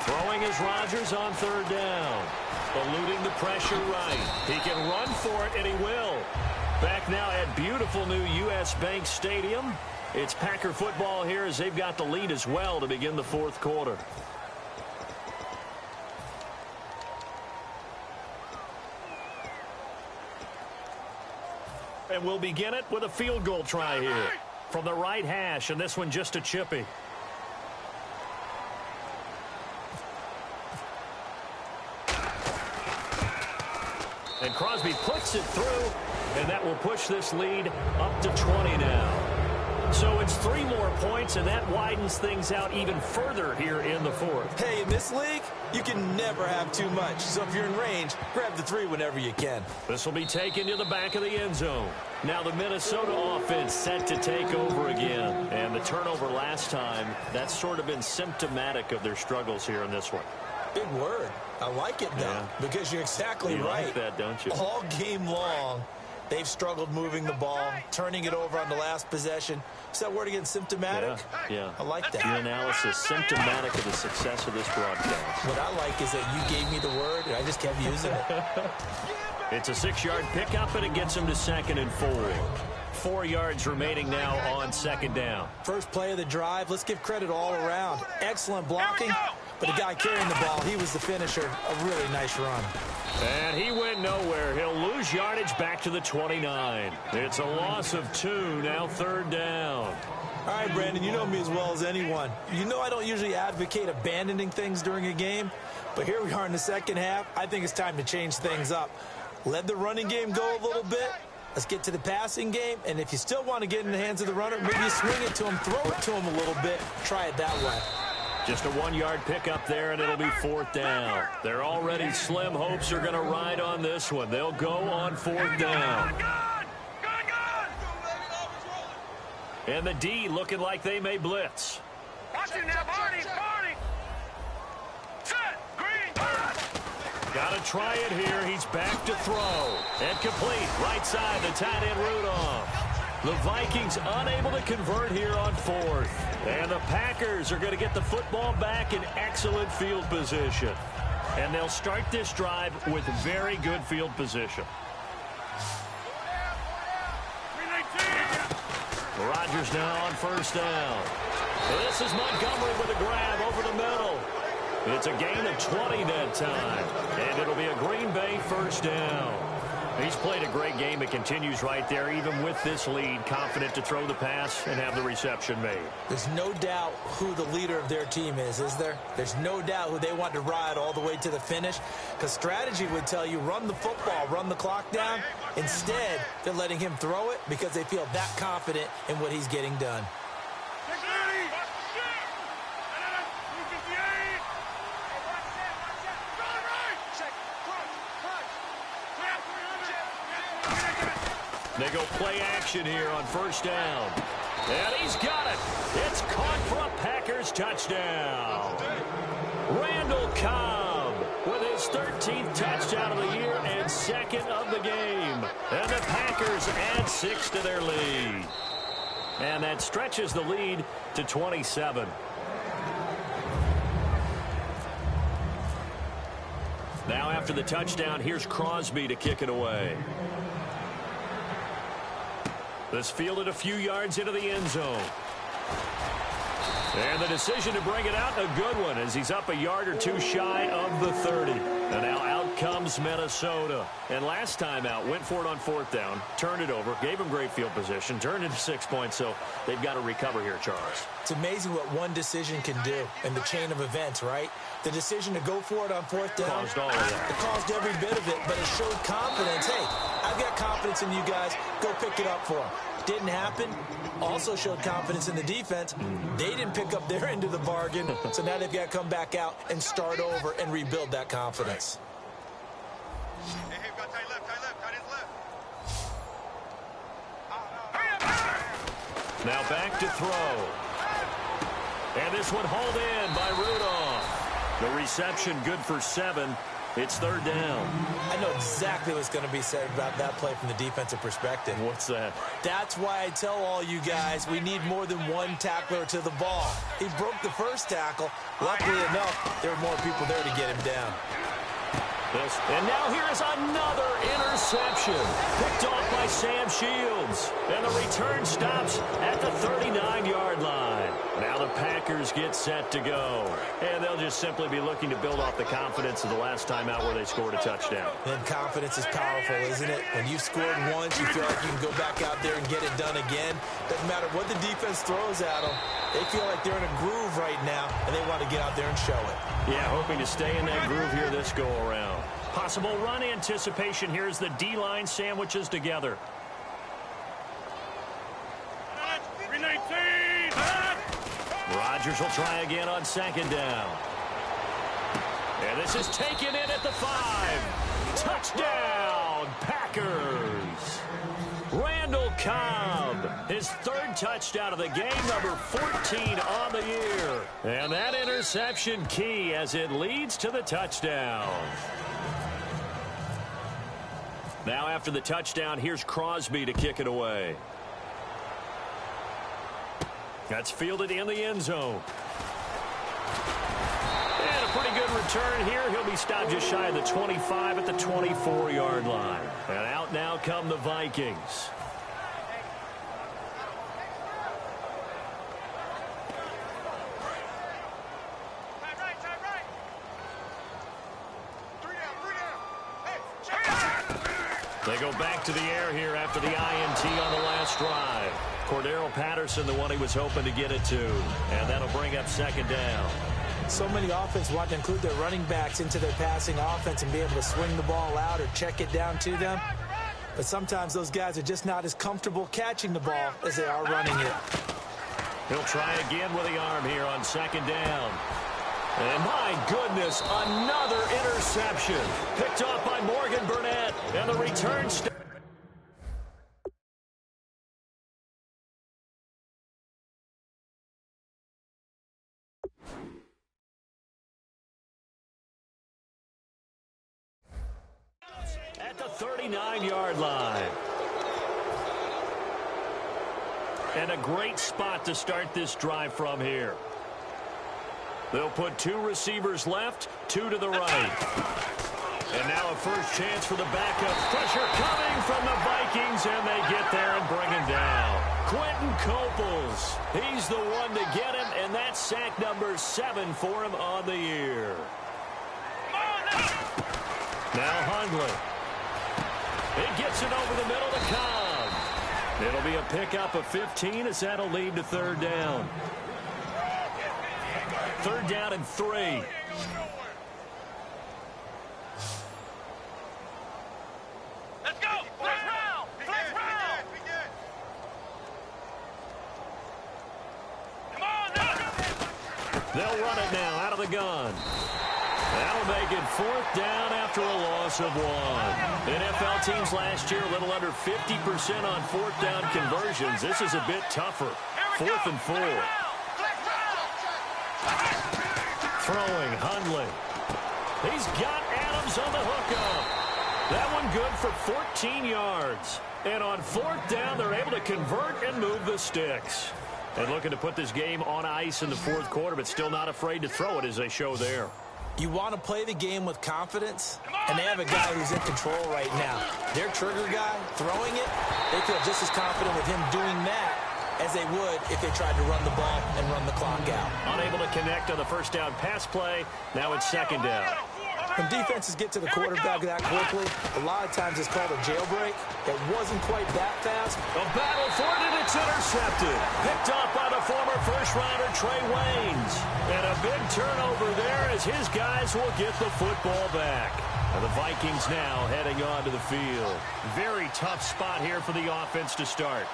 Throwing is Rodgers on third down. Eluding the pressure right. He can run for it, and he will. Back now at beautiful new U.S. Bank Stadium. It's Packer football here as they've got the lead as well to begin the fourth quarter. And we'll begin it with a field goal try here from the right hash, and this one just a chippy. And Crosby puts it through, and that will push this lead up to 20 now. So it's 3 more points, and that widens things out even further here in the fourth. Hey, in this league, you can never have too much. So if you're in range, grab the 3 whenever you can. This will be taken to the back of the end zone. Now the Minnesota offense set to take over again. And the turnover last time, that's sort of been symptomatic of their struggles here in this one. Big word. I like it, though, because you're exactly right. You like that, don't you? All game long, they've struggled moving the ball, turning it over on the last possession. Is that word again, symptomatic? Yeah. I like that. Your analysis, symptomatic of the success of this broadcast. What I like is that you gave me the word, and I just kept using it. It's a 6-yard pickup, and it gets him to 2nd and 4. 4 yards remaining now on 2nd down. First play of the drive. Let's give credit all around. Excellent blocking, but the guy carrying the ball, he was the finisher. A really nice run. And he went nowhere. He'll lose yardage back to the 29. It's a loss of 2, now 3rd down. All right, Brandon, you know me as well as anyone. You know I don't usually advocate abandoning things during a game, but here we are in the second half. I think it's time to change things up. Let the running game go a little bit. Let's get to the passing game, and if you still want to get in the hands of the runner, maybe you swing it to him, throw it to him a little bit. Try it that way. Just a 1-yard pickup there, and it'll be 4th down. Their already slim hopes are going to ride on this one. They'll go on 4th down. And the D looking like they may blitz. Watch it now, Barney. Set, green. Got to try it here. He's back to throw. And complete. Right side, the tight end Rudolph. The Vikings unable to convert here on 4th. And the Packers are going to get the football back in excellent field position. And they'll start this drive with very good field position. Rodgers now on 1st down. This is Montgomery with a grab over the middle. It's a gain of 20 that time. And it'll be a Green Bay 1st down. He's played a great game. It continues right there, even with this lead, confident to throw the pass and have the reception made. There's no doubt who the leader of their team is there? There's no doubt who they want to ride all the way to the finish, because strategy would tell you run the football, run the clock down. Instead, they're letting him throw it because they feel that confident in what he's getting done. They go play action here on 1st down. And he's got it. It's caught for a Packers touchdown. Randall Cobb with his 13th touchdown of the year and 2nd of the game. And the Packers add 6 to their lead. And that stretches the lead to 27. Now after the touchdown, here's Crosby to kick it away. This fielded a few yards into the end zone. And the decision to bring it out, a good one, as he's up a yard or two shy of the 30. And now out comes Minnesota. And last time out, went for it on 4th down, turned it over, gave him great field position, turned it to 6 points, so they've got to recover here, Charles. It's amazing what one decision can do in the chain of events, right? The decision to go for it on 4th down. Caused all of that. It caused every bit of it, but it showed confidence. Hey, I've got confidence in you guys. Go pick it up for them. Didn't happen. Also showed confidence in the defense. They didn't pick up their end of the bargain, so now they've got to come back out and start over and rebuild that confidence. Hey, got tight left, tight left. Now back to throw. And this one hauled in by Rudolph. The reception good for 7. It's 3rd down. I know exactly what's going to be said about that play from the defensive perspective. What's that? That's why I tell all you guys we need more than one tackler to the ball. He broke the first tackle. Luckily enough, there were more people there to get him down. And now here is another interception. Picked off by Sam Shields. And the return stops at the 39-yard line. Now the Packers get set to go. And they'll just simply be looking to build off the confidence of the last time out where they scored a touchdown. And confidence is powerful, isn't it? When you've scored once, you feel like you can go back out there and get it done again. Doesn't matter what the defense throws at them. They feel like they're in a groove right now, and they want to get out there and show it. Yeah, hoping to stay in that groove here this go-around. Possible run anticipation here as the D-line sandwiches together. 319. Rodgers will try again on 2nd down. And this is taken in at the 5. Touchdown, Packers. Randall Cobb, his third touchdown of the game, number 14 on the year. And that interception key as it leads to the touchdown. Now after the touchdown, here's Crosby to kick it away. That's fielded in the end zone. And a pretty good return here. He'll be stopped just shy of the 25 at the 24-yard line. And out now come the Vikings. They go back to the air here after the INT on the last drive. Cordero Patterson, the one he was hoping to get it to. And that'll bring up second down. So many offenses want to include their running backs into their passing offense and be able to swing the ball out or check it down to them. But sometimes those guys are just not as comfortable catching the ball as they are running it. He'll try again with the arm here on second down. And my goodness, another interception. Picked off by Morgan Burnett. And the return at the 39-yard line. And a great spot to start this drive from here. They'll put two receivers left, two to the right. And now a first chance for the backup. Pressure coming from the Vikings, and they get there and bring him down. Quentin Coples, he's the one to get him, and that's sack number 7 for him on the year. Now Hundley. He gets it over the middle to Cobb. It'll be a pickup of 15 as that'll lead to third down. Third down and 3. Let's go! Flex round! Flex round! Come on now! They'll run it now out of the gun. That'll make it fourth down after a loss of 1. NFL teams last year a little under 50% on fourth down conversions. This is a bit tougher. 4th and 4. Throwing Hundley. He's got Adams on the hookup. That one good for 14 yards. And on fourth down, they're able to convert and move the sticks. And looking to put this game on ice in the fourth quarter, but still not afraid to throw it as they show there. You want to play the game with confidence, and they have a guy who's in control right now. Their trigger guy, throwing it, they feel just as confident with him doing that as they would if they tried to run the ball and run the clock out. Unable to connect on the first down pass play. Now it's second down. When defenses get to the quarterback that quickly, a lot of times it's called a jailbreak. It wasn't quite that fast. A battle for it, and it's intercepted. Picked off by the former first-rounder Trey Waynes. And a big turnover there as his guys will get the football back. And the Vikings now heading onto the field. Very tough spot here for the offense to start.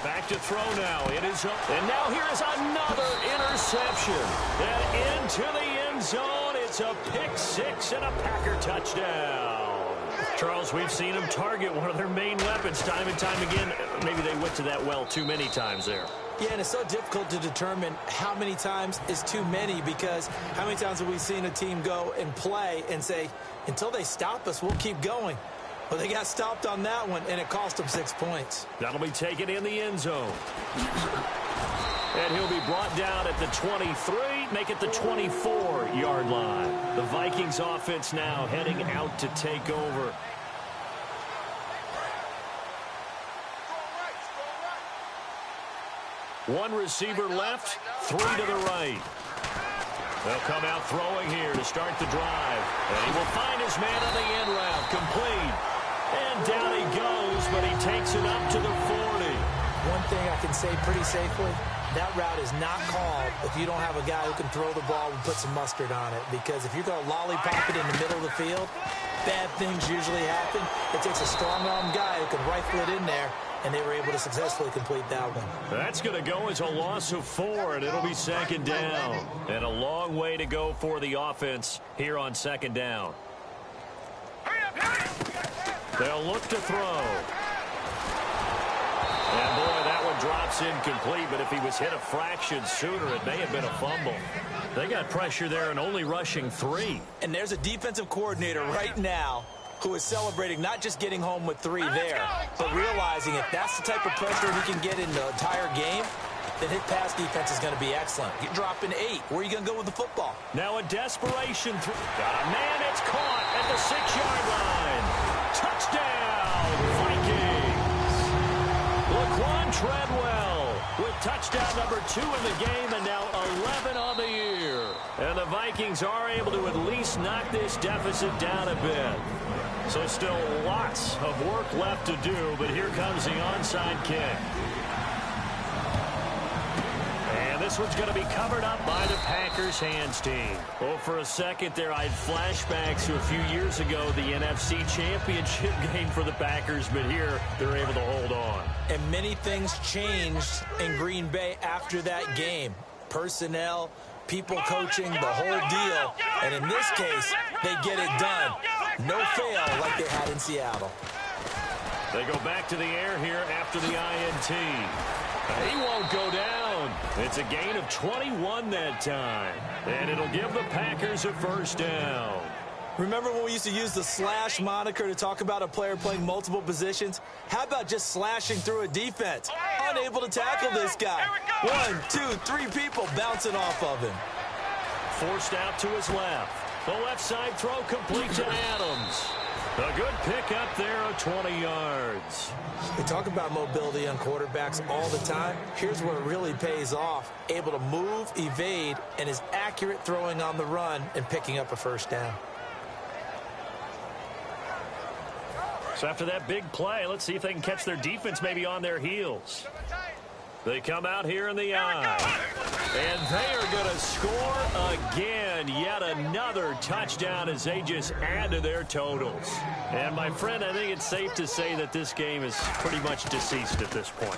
Back to throw now. It is up. And now here is another interception. And into the end zone. It's a pick six and a Packer touchdown. Charles, we've seen them target one of their main weapons time and time again. Maybe they went to that well too many times there. Yeah, and it's so difficult to determine how many times is too many, because how many times have we seen a team go and play and say, until they stop us, we'll keep going. Well, they got stopped on that one, and it cost them 6 points. That'll be taken in the end zone. And he'll be brought down at the 23, make it the 24-yard line. The Vikings offense now heading out to take over. One receiver left, 3 to the right. They'll come out throwing here to start the drive. And he will find his man on the end route, complete. And down he goes, but he takes it up to the 40. One thing I can say pretty safely, that route is not called if you don't have a guy who can throw the ball and put some mustard on it. Because if you're going to lollipop it in the middle of the field, bad things usually happen. It takes a strong-armed guy who can rifle it in there, and they were able to successfully complete that one. That's going to go as a loss of 4, and it'll be second down. And a long way to go for the offense here on second down. They'll look to throw. And, boy, that one drops incomplete, but if he was hit a fraction sooner, it may have been a fumble. They got pressure there and only rushing 3. And there's a defensive coordinator right now who is celebrating not just getting home with 3 there, but realizing if that's the type of pressure he can get in the entire game, then his pass defense is going to be excellent. You're dropping 8. Where are you going to go with the football? Now a desperation throw. Got a man. It's caught at the 6-yard line. Touchdown, Vikings. Laquan Treadwell with touchdown number 2 in the game and now 11 on the year. And the Vikings are able to at least knock this deficit down a bit. So still lots of work left to do, but here comes the onside kick. And this one's going to be covered up by the Packers hands team. Well, for a second there, I had flashbacks to a few years ago, the NFC Championship game for the Packers, but here they're able to hold on. And many things changed in Green Bay after that game. Personnel, people coaching, the whole deal. And in this case, they get it done. No fail like they had in Seattle. They go back to the air here after the INT. He won't go down. It's a gain of 21 that time. And it'll give the Packers a first down. Remember when we used to use the slash moniker to talk about a player playing multiple positions? How about just slashing through a defense? Unable to tackle this guy. 1, 2, 3 people bouncing off of him. Forced out to his left. The left side throw complete to Adams. A good pickup there of 20 yards. We talk about mobility on quarterbacks all the time. Here's where it really pays off. Able to move, evade, and is accurate throwing on the run and picking up a first down. So after that big play, let's see if they can catch their defense maybe on their heels. They come out here in the eye. And they are going to score again. Yet another touchdown as they just add to their totals. And, my friend, I think it's safe to say that this game is pretty much deceased at this point.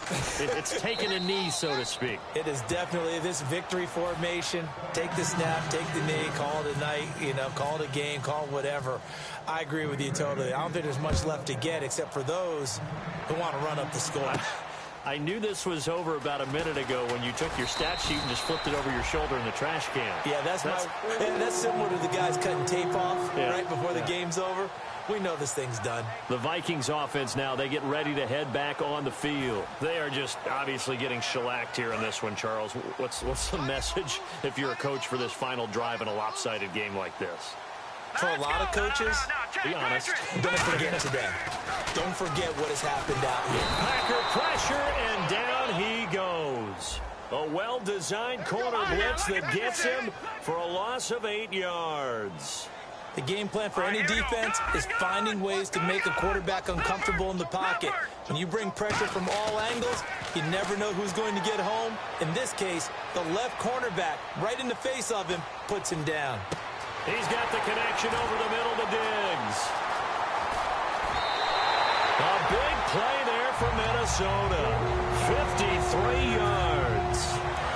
It's taken a knee, so to speak. It is definitely this victory formation. Take the snap, take the knee, call it a night, call it a game, call it whatever. I agree with you totally. I don't think there's much left to get except for those who want to run up the score. I knew this was over about a minute ago when you took your stat sheet and just flipped it over your shoulder in the trash can. Yeah, that's similar to the guys cutting tape off right before the game's over. We know this thing's done. The Vikings offense now, they get ready to head back on the field. They are just obviously getting shellacked here in this one, Charles. What's the message if you're a coach for this final drive in a lopsided game like this? For a lot of coaches, be honest, don't forget today. Don't forget what has happened out here. Packer pressure, and down he goes. A well-designed corner blitz that gets him for a loss of 8 yards. The game plan for any defense is finding ways to make a quarterback uncomfortable in the pocket. When you bring pressure from all angles, you never know who's going to get home. In this case, the left cornerback, right in the face of him, puts him down. He's got the connection over the middle to Diggs. A big play there for Minnesota. 53 yards.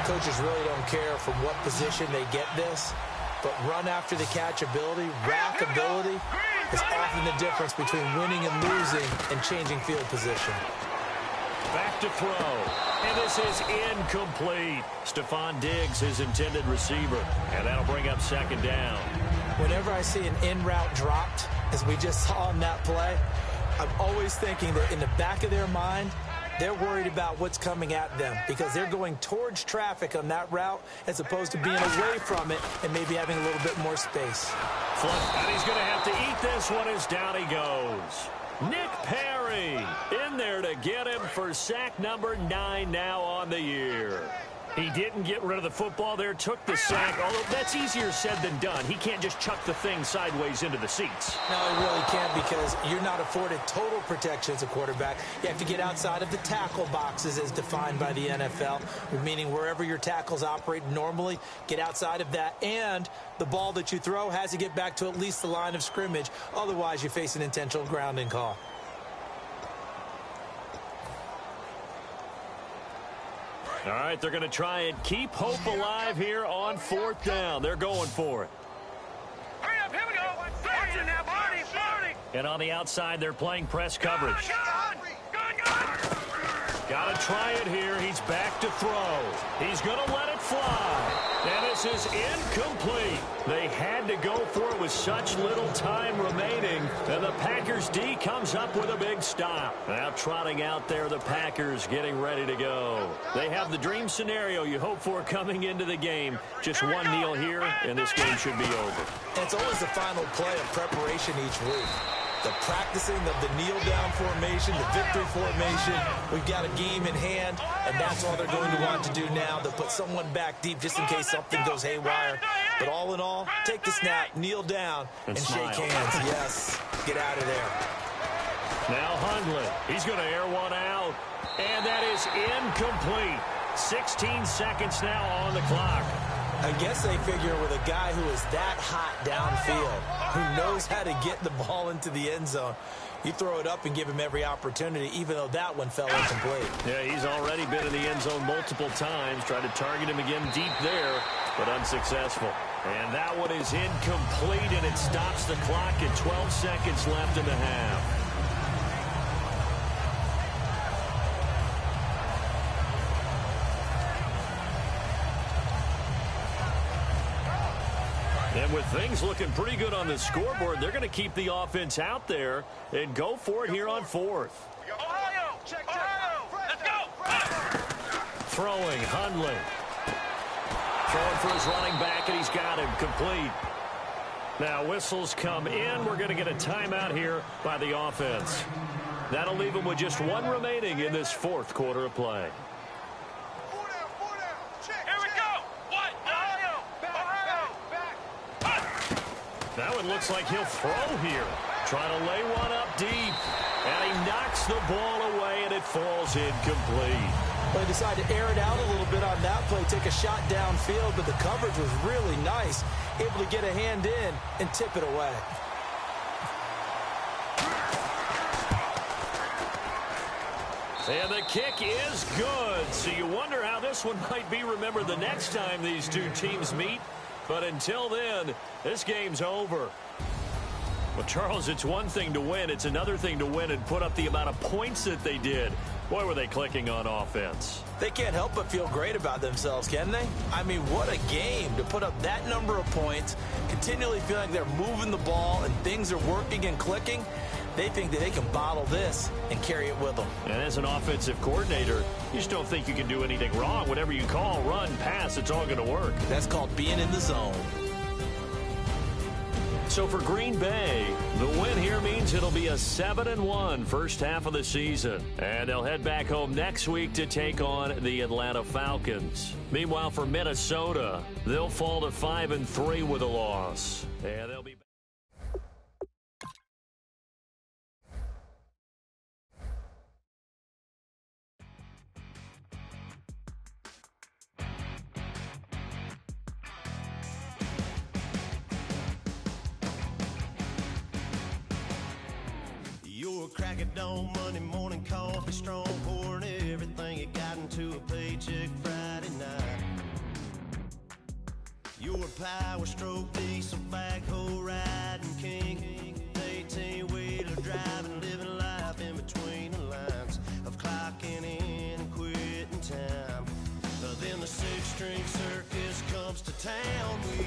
Coaches really don't care from what position they get this, but run after the catch ability, rack ability, is often the difference between winning and losing and changing field position. Back to throw. And this is incomplete. Stephon Diggs, his intended receiver. And that'll bring up second down. Whenever I see an in-route dropped, as we just saw in that play, I'm always thinking that in the back of their mind, they're worried about what's coming at them because they're going towards traffic on that route as opposed to being away from it and maybe having a little bit more space. And he's going to have to eat this one as down he goes. Nick Perry in there to get him for sack number 9 now on the year. He didn't get rid of the football there, took the sack, although that's easier said than done. He can't just chuck the thing sideways into the seats. No, he really can't because you're not afforded total protection as a quarterback. You have to get outside of the tackle boxes as defined by the NFL, meaning wherever your tackles operate normally, get outside of that, and the ball that you throw has to get back to at least the line of scrimmage. Otherwise, you face an intentional grounding call. All right, they're going to try and keep hope alive here on 4th down. They're going for it. Hurry up, here we go. Watch it now, Barney. And on the outside, they're playing press coverage. Got to try it here. He's back to throw. He's going to let it fly. And this is incomplete. They had to go for it with such little time remaining. And the Packers D comes up with a big stop. Now trotting out there, the Packers getting ready to go. They have the dream scenario you hope for coming into the game. Just one kneel here, and this game should be over. It's always the final play of preparation each week. The practicing of the kneel-down formation, the victory formation. We've got a game in hand, and that's all they're going to want to do now. They'll put someone back deep just in case something goes haywire. But all in all, take the snap, kneel down, and shake hands. Yes, get out of there. Now Hundley, he's going to air one out, and that is incomplete. 16 seconds now on the clock. I guess they figure with a guy who is that hot downfield, who knows how to get the ball into the end zone, you throw it up and give him every opportunity, even though that one fell incomplete. Yeah, he's already been in the end zone multiple times, tried to target him again deep there, but unsuccessful. And that one is incomplete, and it stops the clock at 12 seconds left in the half. And with things looking pretty good on the scoreboard, they're going to keep the offense out there and go for it here on fourth. Ohio! Ohio! Let's go! Throwing, Hundley. Throwing for his running back, and he's got him complete. Now whistles come in. We're going to get a timeout here by the offense. That'll leave them with just one remaining in this fourth quarter of play. That one looks like he'll throw here. Trying to lay one up deep. And he knocks the ball away, and it falls incomplete. Well, he decided to air it out a little bit on that play, take a shot downfield, but the coverage was really nice. Able to get a hand in and tip it away. And the kick is good. So you wonder how this one might be remembered the next time these two teams meet. But until then, this game's over. Well, Charles, it's one thing to win. It's another thing to win and put up the amount of points that they did. Boy, were they clicking on offense. They can't help but feel great about themselves, can they? I mean, what a game to put up that number of points, continually feeling like they're moving the ball and things are working and clicking. They think that they can bottle this and carry it with them. And as an offensive coordinator, you just don't think you can do anything wrong. Whatever you call, run, pass, it's all going to work. That's called being in the zone. So for Green Bay, the win here means it'll be a 7-1 first half of the season. And they'll head back home next week to take on the Atlanta Falcons. Meanwhile, for Minnesota, they'll fall to 5-3 with a loss. And they'll be crack of dawn, Monday morning coffee, strong pouring everything you got into a paycheck Friday night. Your power stroke, diesel backhoe riding king, 18-wheeler driving, living life in between the lines of clocking in and quitting time. Then the six-string circus comes to town. We